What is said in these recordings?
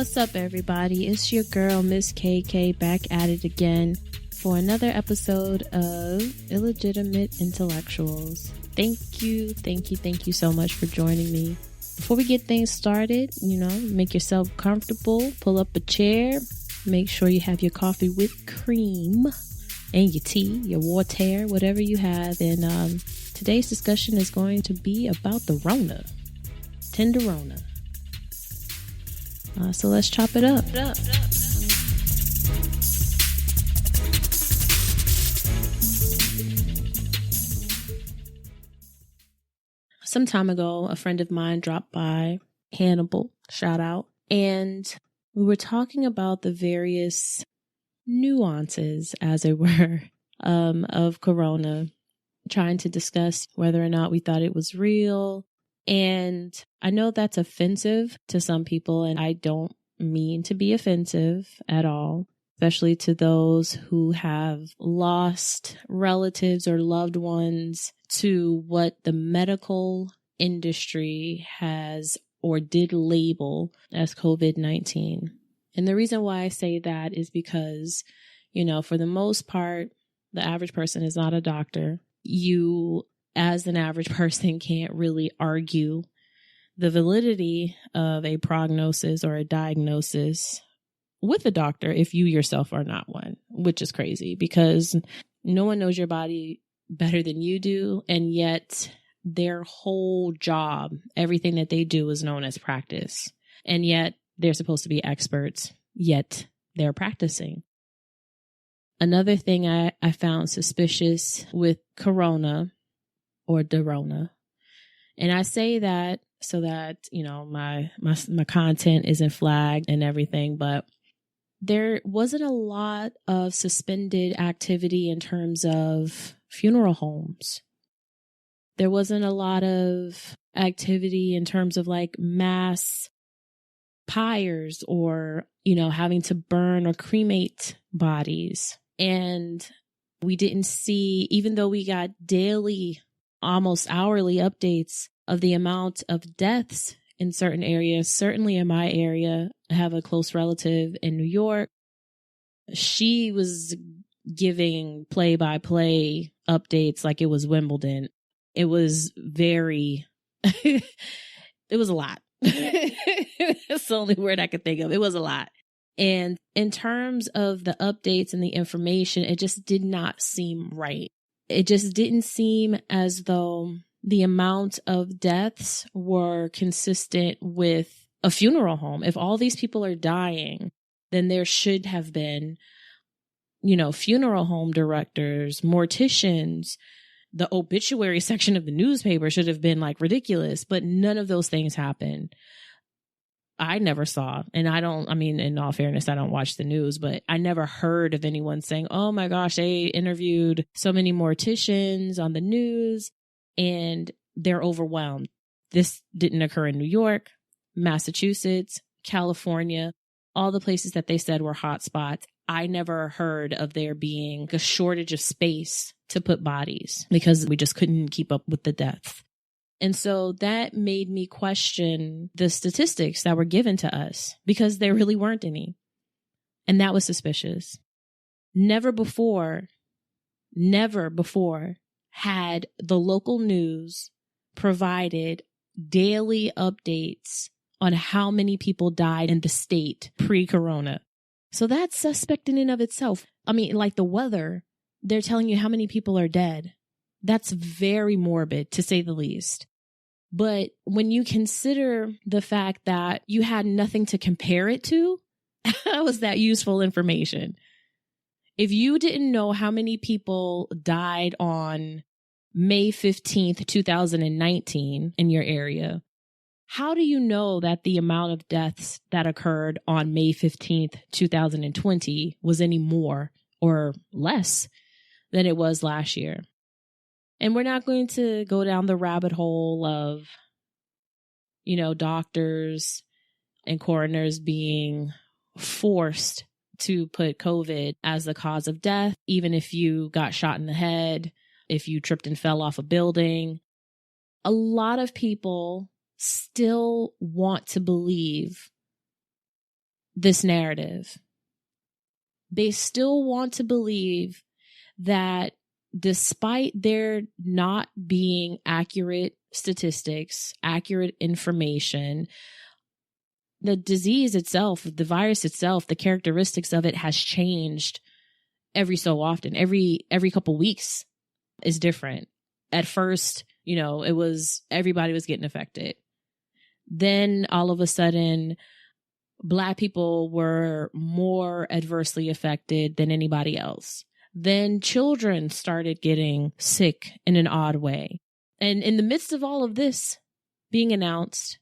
What's up, everybody? It's your girl, Miss KK, back at it again for another episode of Illegitimate Intellectuals. Thank you so much for joining me. Before we get things started, make yourself comfortable, pull up a chair, make sure you have your coffee with cream and your tea, your water, whatever you have. And today's discussion is going to be about the rOnA, rOnA. So let's chop it up. Some time ago, a friend of mine dropped by, Hannibal, shout out, and we were talking about the various nuances, as it were, of Corona, trying to discuss whether or not we thought it was real. And I know that's offensive to some people, and I don't mean to be offensive at all, especially to those who have lost relatives or loved ones to what the medical industry has or did label as COVID-19. And the reason why I say that is because, for the most part, the average person is not a doctor. You, as an average person, can't really argue the validity of a prognosis or a diagnosis with a doctor if you yourself are not one, which is crazy because no one knows your body better than you do. And yet their whole job, everything that they do is known as practice. And yet they're supposed to be experts, yet they're practicing. Another thing I found suspicious with Corona or rOnA, and I say that so that, my content isn't flagged and everything, but there wasn't a lot of suspended activity in terms of funeral homes. There wasn't a lot of activity in terms of like mass pyres or, having to burn or cremate bodies. And we didn't see, even though we got daily, almost hourly updates of the amount of deaths in certain areas, certainly in my area. I have a close relative in New York. She was giving play-by-play updates like it was Wimbledon. It was very, it was a lot. That's the only word I could think of. It was a lot. And in terms of the updates and the information, it just did not seem right. It just didn't seem as though the amount of deaths were consistent with a funeral home. If all these people are dying, then there should have been, funeral home directors, morticians. The obituary section of the newspaper should have been like ridiculous, but none of those things happened. I never saw, and in all fairness, I don't watch the news, but I never heard of anyone saying, oh my gosh, they interviewed so many morticians on the news and they're overwhelmed. This didn't occur in New York, Massachusetts, California, all the places that they said were hot spots. I never heard of there being a shortage of space to put bodies because we just couldn't keep up with the deaths. And so that made me question the statistics that were given to us because there really weren't any. And that was suspicious. Never before had the local news provided daily updates on how many people died in the state pre-corona. So that's suspect in and of itself. Like the weather, they're telling you how many people are dead. That's very morbid, to say the least. But when you consider the fact that you had nothing to compare it to, how is that useful information? If you didn't know how many people died on May 15th, 2019 in your area, how do you know that the amount of deaths that occurred on May 15th, 2020 was any more or less than it was last year? And we're not going to go down the rabbit hole of, doctors and coroners being forced to put COVID as the cause of death, even if you got shot in the head, if you tripped and fell off a building. A lot of people still want to believe this narrative. They still want to believe that despite there not being accurate statistics, accurate information, the disease itself, the virus itself, the characteristics of it has changed every so often. Every couple weeks is different. At first, it was everybody was getting affected. Then all of a sudden, Black people were more adversely affected than anybody else. Then children started getting sick in an odd way. And in the midst of all of this being announced,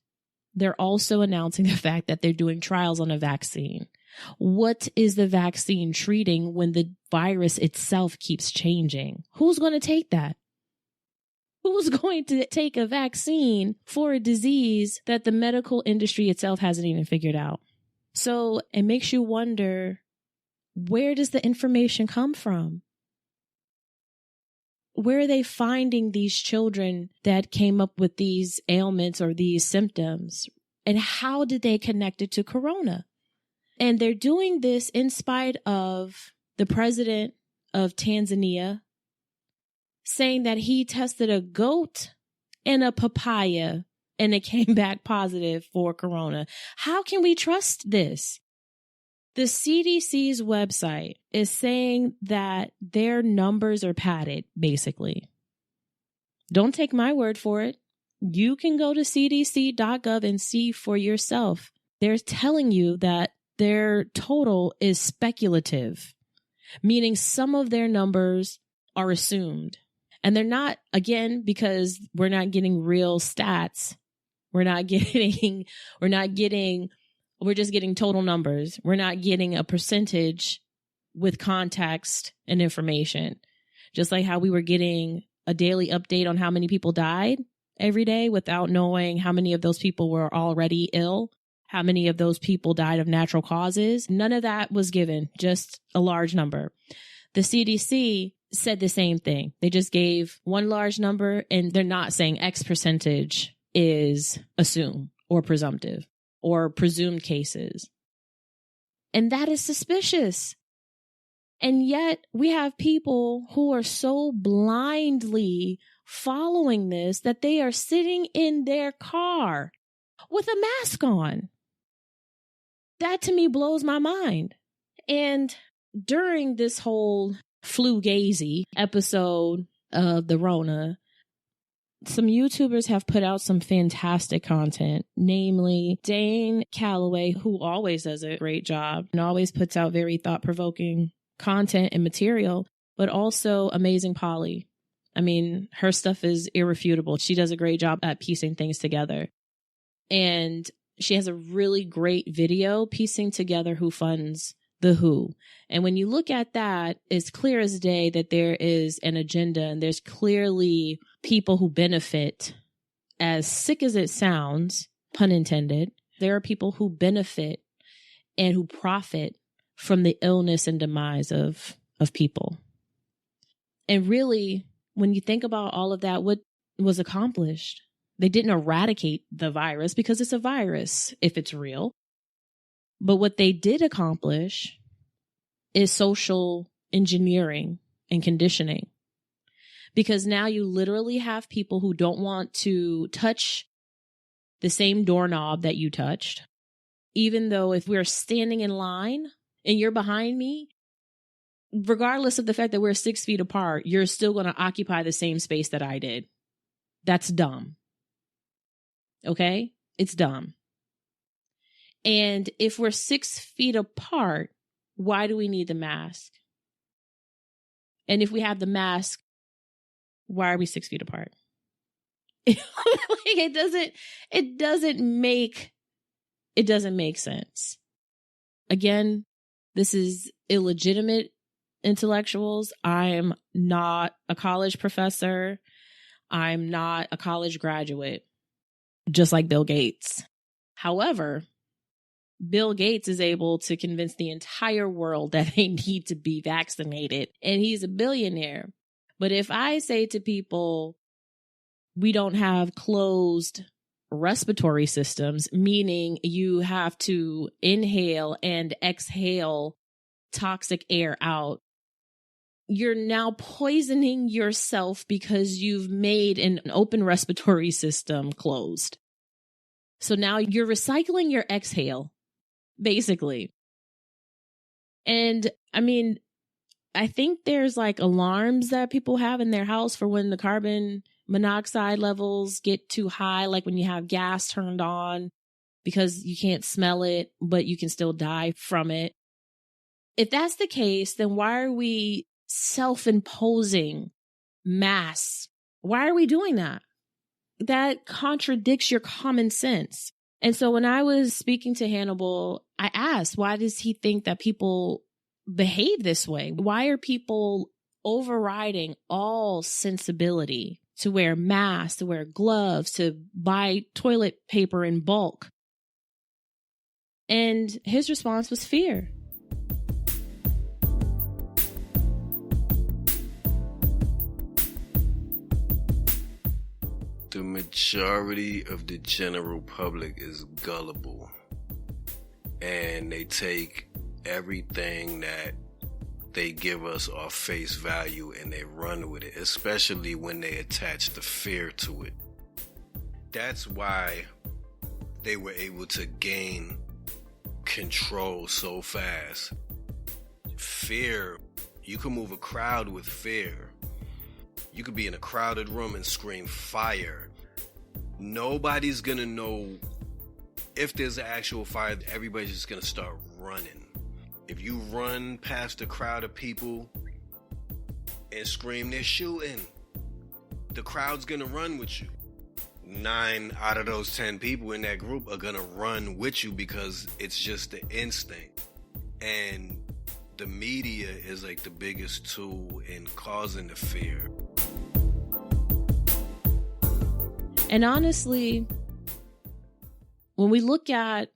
they're also announcing the fact that they're doing trials on a vaccine. What is the vaccine treating when the virus itself keeps changing? Who's going to take that? Who's going to take a vaccine for a disease that the medical industry itself hasn't even figured out? So it makes you wonder, where does the information come from? Where are they finding these children that came up with these ailments or these symptoms? And how did they connect it to corona? And they're doing this in spite of the president of Tanzania saying that he tested a goat and a papaya and it came back positive for corona. How can we trust this? The CDC's website is saying that their numbers are padded, basically. Don't take my word for it. You can go to cdc.gov and see for yourself. They're telling you that their total is speculative, meaning some of their numbers are assumed. And they're not, again, because we're not getting real stats. We're just getting total numbers. We're not getting a percentage with context and information. Just like how we were getting a daily update on how many people died every day without knowing how many of those people were already ill, how many of those people died of natural causes. None of that was given, just a large number. The CDC said the same thing. They just gave one large number and they're not saying X percentage is assumed or presumptive or presumed cases. And that is suspicious. And yet we have people who are so blindly following this that they are sitting in their car with a mask on. That to me blows my mind. And during this whole flu-gazy episode of the rOnA, some YouTubers have put out some fantastic content, namely Dane Calloway, who always does a great job and always puts out very thought-provoking content and material, but also Amazing Polly. I mean, her stuff is irrefutable. She does a great job at piecing things together. And she has a really great video piecing together who funds the WHO. And when you look at that, it's clear as day that there is an agenda and there's clearly people who benefit. As sick as it sounds, pun intended, there are people who benefit and who profit from the illness and demise of people. And really, when you think about all of that, what was accomplished? They didn't eradicate the virus because it's a virus if it's real. But what they did accomplish is social engineering and conditioning. Because now you literally have people who don't want to touch the same doorknob that you touched. Even though if we're standing in line and you're behind me, regardless of the fact that we're 6 feet apart, you're still going to occupy the same space that I did. That's dumb. Okay? It's dumb. And if we're 6 feet apart, why do we need the mask? And if we have the mask, why are we 6 feet apart? It doesn't make sense. Again, this is illegitimate intellectuals. I'm not a college professor. I'm not a college graduate, just like Bill Gates. However, Bill Gates is able to convince the entire world that they need to be vaccinated, and he's a billionaire. But if I say to people, we don't have closed respiratory systems, meaning you have to inhale and exhale toxic air out. You're now poisoning yourself because you've made an open respiratory system closed. So now you're recycling your exhale, basically. And I mean, I think there's like alarms that people have in their house for when the carbon monoxide levels get too high, like when you have gas turned on because you can't smell it, but you can still die from it. If that's the case, then why are we self-imposing masks? Why are we doing that? That contradicts your common sense. And so when I was speaking to Hannibal, I asked, why does he think that people behave this way? Why are people overriding all sensibility to wear masks, to wear gloves, to buy toilet paper in bulk? And his response was fear. The majority of the general public is gullible, and they take everything that they give us off face value and they run with it, especially when they attach the fear to it. That's why they were able to gain control so fast. Fear, you can move a crowd with fear. You could be in a crowded room and scream fire. Nobody's gonna know if there's an actual fire. Everybody's just gonna start running. If you run past a crowd of people and scream, they're shooting, the crowd's gonna run with you. 9 out of those 10 people in that group are gonna run with you because it's just the instinct. And the media is like the biggest tool in causing the fear. And honestly, when we look at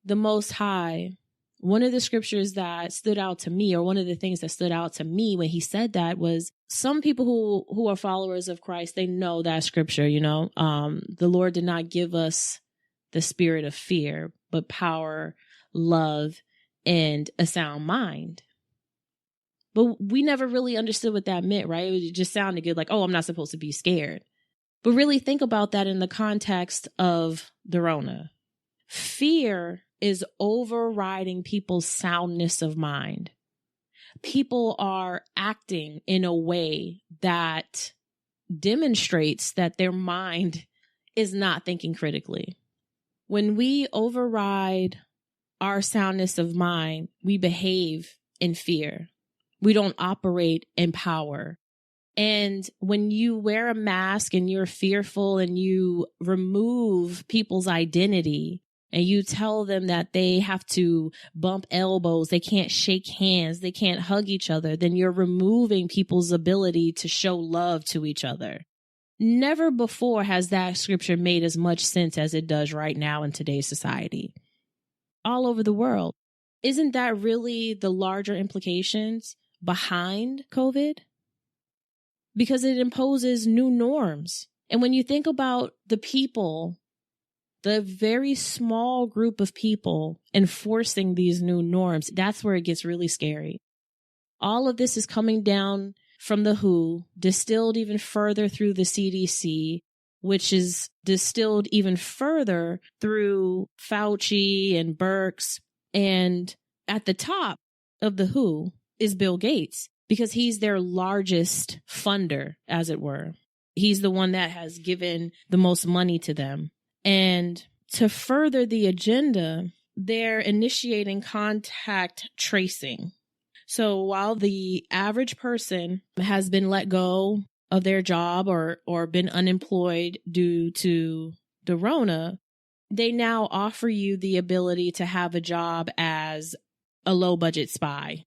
the Most High, one of the scriptures that stood out to me, or one of the things that stood out to me when he said that, was some people who are followers of Christ, they know that scripture, the Lord did not give us the spirit of fear, but power, love, and a sound mind. But we never really understood what that meant, right? It just sounded good, like, oh, I'm not supposed to be scared. But really think about that in the context of the rOnA. Fear is overriding people's soundness of mind. People are acting in a way that demonstrates that their mind is not thinking critically. When we override our soundness of mind, we behave in fear. We don't operate in power. And when you wear a mask and you're fearful and you remove people's identity and you tell them that they have to bump elbows, they can't shake hands, they can't hug each other, then you're removing people's ability to show love to each other. Never before has that scripture made as much sense as it does right now in today's society. All over the world. Isn't that really the larger implications behind COVID? Because it imposes new norms. And when you think about the people, the very small group of people enforcing these new norms, that's where it gets really scary. All of this is coming down from the WHO, distilled even further through the CDC, which is distilled even further through Fauci and Birx. And at the top of the WHO is Bill Gates, because he's their largest funder, as it were. He's the one that has given the most money to them. And to further the agenda, they're initiating contact tracing. So while the average person has been let go of their job or been unemployed due to the rOnA, they now offer you the ability to have a job as a low budget spy.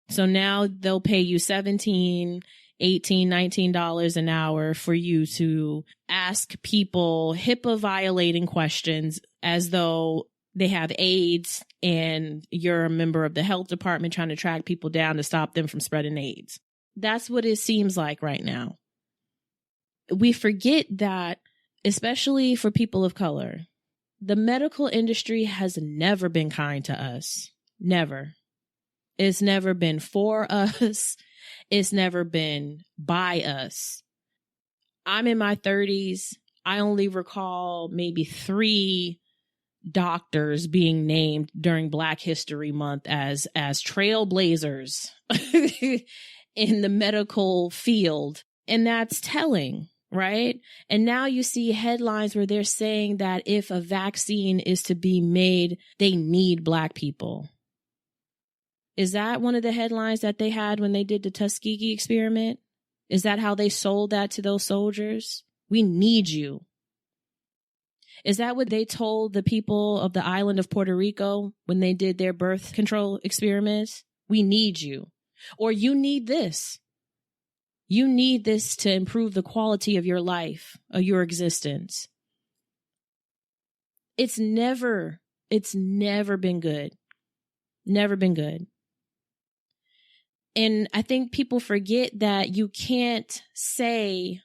So now they'll pay you $17, $18, $19 an hour for you to ask people HIPAA violating questions as though they have AIDS and you're a member of the health department trying to track people down to stop them from spreading AIDS. That's what it seems like right now. We forget that especially for people of color. The medical industry has never been kind to us. Never. It's never been for us. It's never been by us. I'm in my 30s. I only recall maybe 3 doctors being named during Black History Month as trailblazers in the medical field. And that's telling, right? And now you see headlines where they're saying that if a vaccine is to be made, they need Black people. Is that one of the headlines that they had when they did the Tuskegee experiment? Is that how they sold that to those soldiers? We need you. Is that what they told the people of the island of Puerto Rico when they did their birth control experiments? We need you. Or you need this. You need this to improve the quality of your life, of your existence. It's never been good. Never been good. And I think people forget that you can't say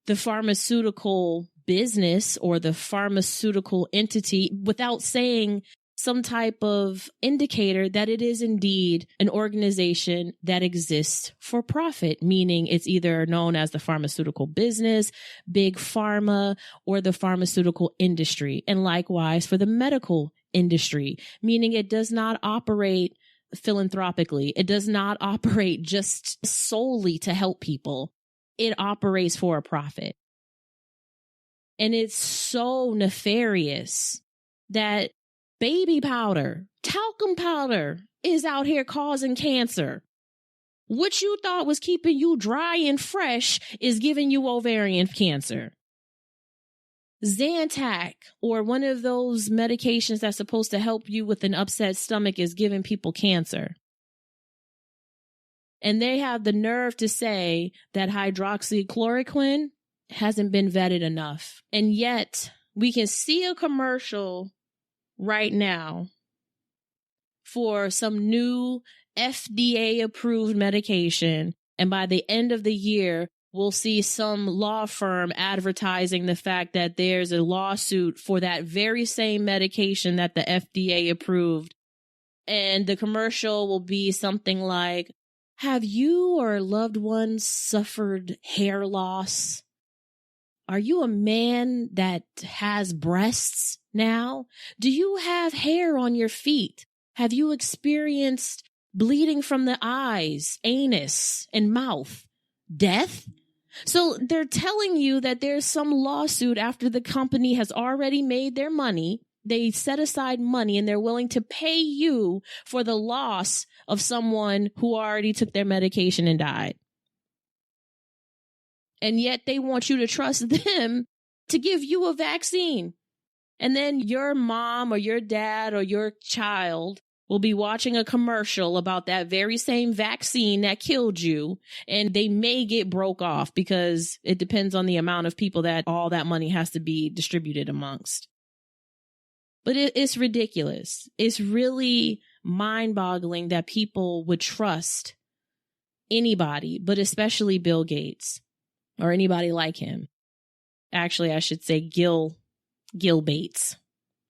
the pharmaceutical business or the pharmaceutical entity without saying some type of indicator that it is indeed an organization that exists for profit, meaning it's either known as the pharmaceutical business, big pharma, or the pharmaceutical industry. And likewise for the medical industry, meaning it does not operate philanthropically. It does not operate just solely to help people. It operates for a profit. And it's so nefarious that baby powder, talcum powder is out here causing cancer. What you thought was keeping you dry and fresh is giving you ovarian cancer. Zantac, or one of those medications that's supposed to help you with an upset stomach, is giving people cancer. And they have the nerve to say that hydroxychloroquine hasn't been vetted enough. And yet we can see a commercial right now for some new FDA approved medication. And by the end of the year, we'll see some law firm advertising the fact that there's a lawsuit for that very same medication that the FDA approved. And the commercial will be something like, have you or a loved one suffered hair loss? Are you a man that has breasts now? Do you have hair on your feet? Have you experienced bleeding from the eyes, anus, and mouth? Death? So they're telling you that there's some lawsuit after the company has already made their money. They set aside money and they're willing to pay you for the loss of someone who already took their medication and died. And yet they want you to trust them to give you a vaccine. And then your mom or your dad or your child will be watching a commercial about that very same vaccine that killed you. And they may get broke off because it depends on the amount of people that all that money has to be distributed amongst. But it's ridiculous. It's really mind-boggling that people would trust anybody, but especially Bill Gates or anybody like him. Actually, I should say Gil Bates.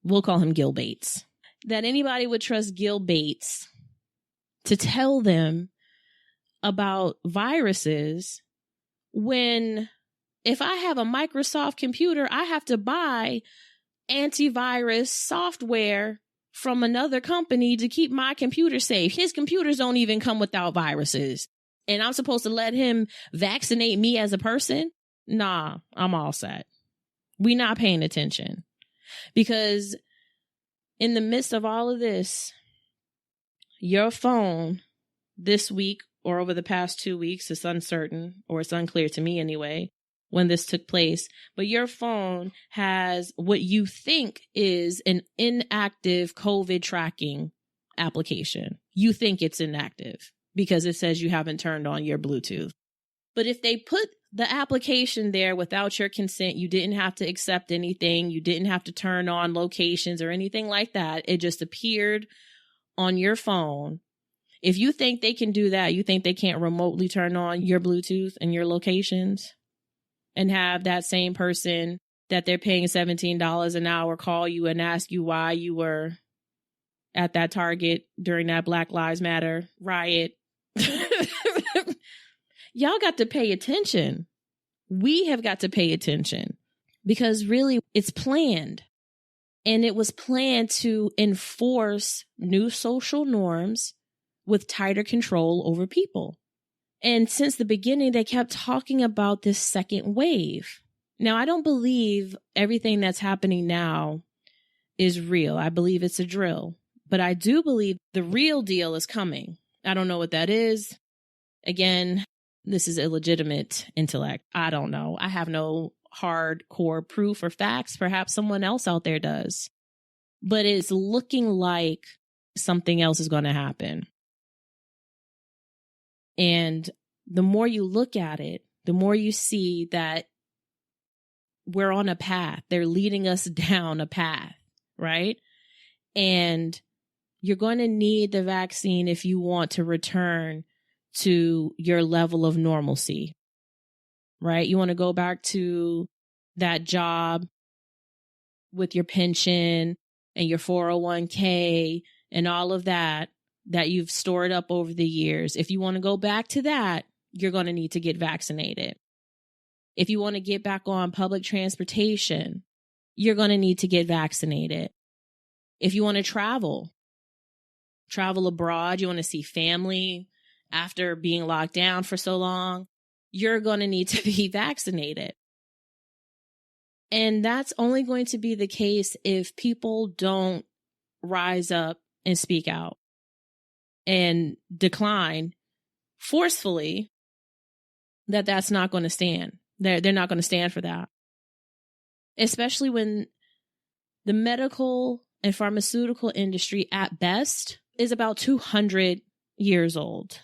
We'll call him Gil Bates. That anybody would trust Gil Bates to tell them about viruses when if I have a Microsoft computer, I have to buy antivirus software from another company to keep my computer safe. His computers don't even come without viruses. And I'm supposed to let him vaccinate me as a person? Nah, I'm all set. We're not paying attention. Because in the midst of all of this, your phone this week or over the past 2 weeks, it's uncertain, or it's unclear to me anyway, when this took place, but your phone has what you think is an inactive COVID tracking application. You think it's inactive because it says you haven't turned on your Bluetooth. But if they put the application there without your consent, you didn't have to accept anything. You didn't have to turn on locations or anything like that. It just appeared on your phone. If you think they can do that, you think they can't remotely turn on your Bluetooth and your locations and have that same person that they're paying $17 an hour call you and ask you why you were at that Target during that Black Lives Matter riot. Y'all got to pay attention. We have got to pay attention because really it's planned. And it was planned to enforce new social norms with tighter control over people. And since the beginning, they kept talking about this second wave. Now, I don't believe everything that's happening now is real. I believe it's a drill. But I do believe the real deal is coming. I don't know what that is. Again, this is illegitimate intellect. I don't know. I have no hardcore proof or facts. Perhaps someone else out there does. But it's looking like something else is going to happen. And the more you look at it, the more you see that we're on a path. They're leading us down a path, right? And you're going to need the vaccine if you want to return to your level of normalcy, right? You want to go back to that job with your pension and your 401k and all of that you've stored up over the years. If you want to go back to that, you're going to need to get vaccinated. If you want to get back on public transportation, you're going to need to get vaccinated. If you want to travel abroad, you want to see family after being locked down for so long, you're going to need to be vaccinated. And that's only going to be the case if people don't rise up and speak out and decline forcefully that's not going to stand. They're not going to stand for that. Especially when the medical and pharmaceutical industry at best is about 200 years old.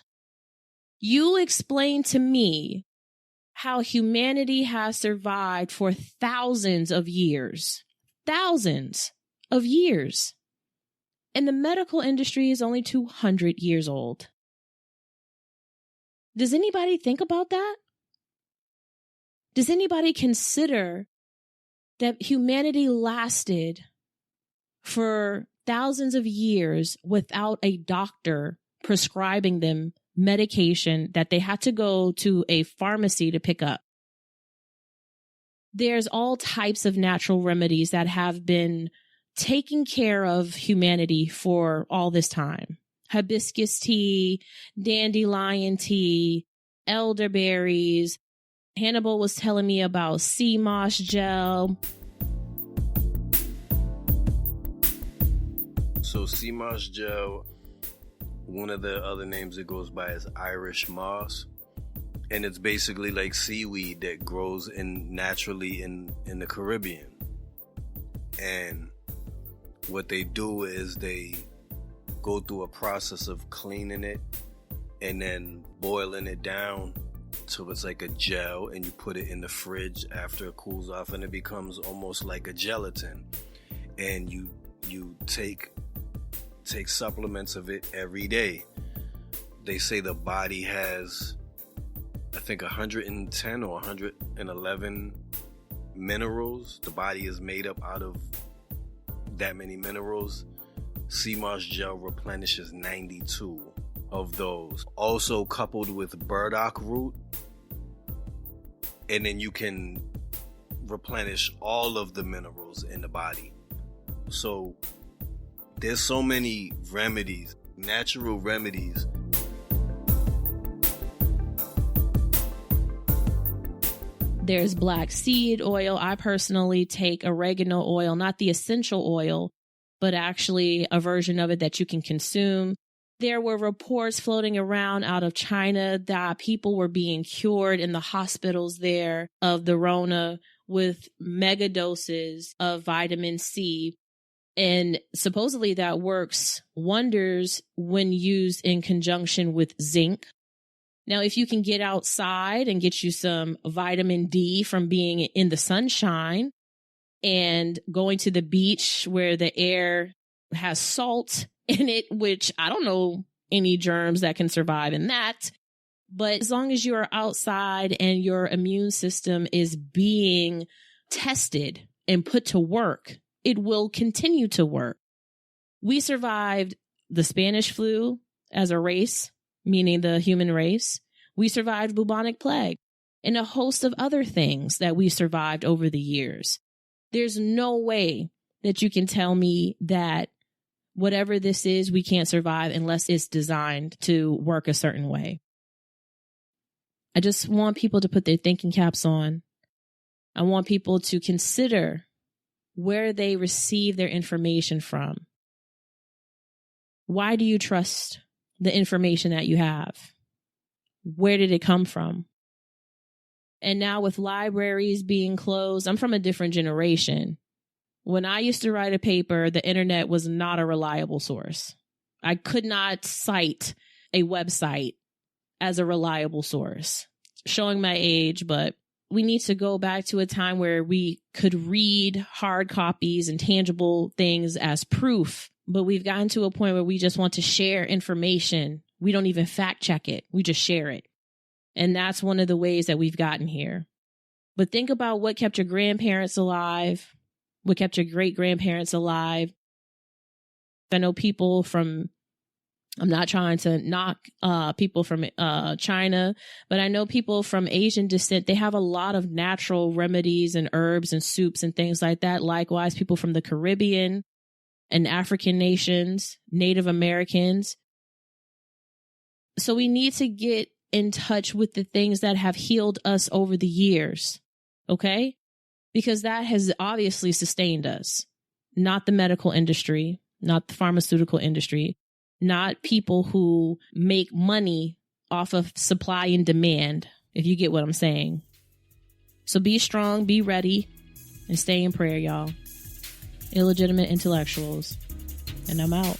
You explain to me how humanity has survived for thousands of years. Thousands of years. And the medical industry is only 200 years old. Does anybody think about that? Does anybody consider that humanity lasted for thousands of years without a doctor prescribing them medication that they had to go to a pharmacy to pick up? There's all types of natural remedies that have been taking care of humanity for all this time. Hibiscus tea, dandelion tea, elderberries. Hannibal was telling me about sea moss gel. So sea moss gel, one of the other names it goes by is Irish moss. And it's basically like seaweed that grows naturally in the Caribbean. And what they do is they go through a process of cleaning it and then boiling it down till it's like a gel, and you put it in the fridge after it cools off, and it becomes almost like a gelatin. And you take supplements of it every day. They say the body has, I think, 110 or 111 minerals. The body is made up out of that many minerals. Sea moss gel replenishes 92 of those. Also coupled with burdock root. And then you can replenish all of the minerals in the body. So there's so many remedies, natural remedies. There's black seed oil. I personally take oregano oil, not the essential oil, but actually a version of it that you can consume. There were reports floating around out of China that people were being cured in the hospitals there of the rOnA with mega doses of vitamin C. And supposedly that works wonders when used in conjunction with zinc. Now, if you can get outside and get you some vitamin D from being in the sunshine and going to the beach where the air has salt in it, which I don't know any germs that can survive in that. But as long as you're outside and your immune system is being tested and put to work, it will continue to work. We survived the Spanish flu as a race, meaning the human race. We survived bubonic plague and a host of other things that we survived over the years. There's no way that you can tell me that whatever this is, we can't survive unless it's designed to work a certain way. I just want people to put their thinking caps on. I want people to consider where they receive their information from. Why do you trust the information that you have? Where did it come from? And now with libraries being closed, I'm from a different generation. When I used to write a paper, the internet was not a reliable source. I could not cite a website as a reliable source. Showing my age, but we need to go back to a time where we could read hard copies and tangible things as proof. But we've gotten to a point where we just want to share information. We don't even fact check it. We just share it. And that's one of the ways that we've gotten here. But think about what kept your grandparents alive, what kept your great-grandparents alive. I know people from, I'm not trying to knock people from China, but I know people from Asian descent, they have a lot of natural remedies and herbs and soups and things like that. Likewise, people from the Caribbean and African nations, Native Americans. So we need to get in touch with the things that have healed us over the years, okay? Because that has obviously sustained us, not the medical industry, not the pharmaceutical industry, not people who make money off of supply and demand, if you get what I'm saying. So be strong, be ready, and stay in prayer, y'all. Illegitimate intellectuals. And I'm out.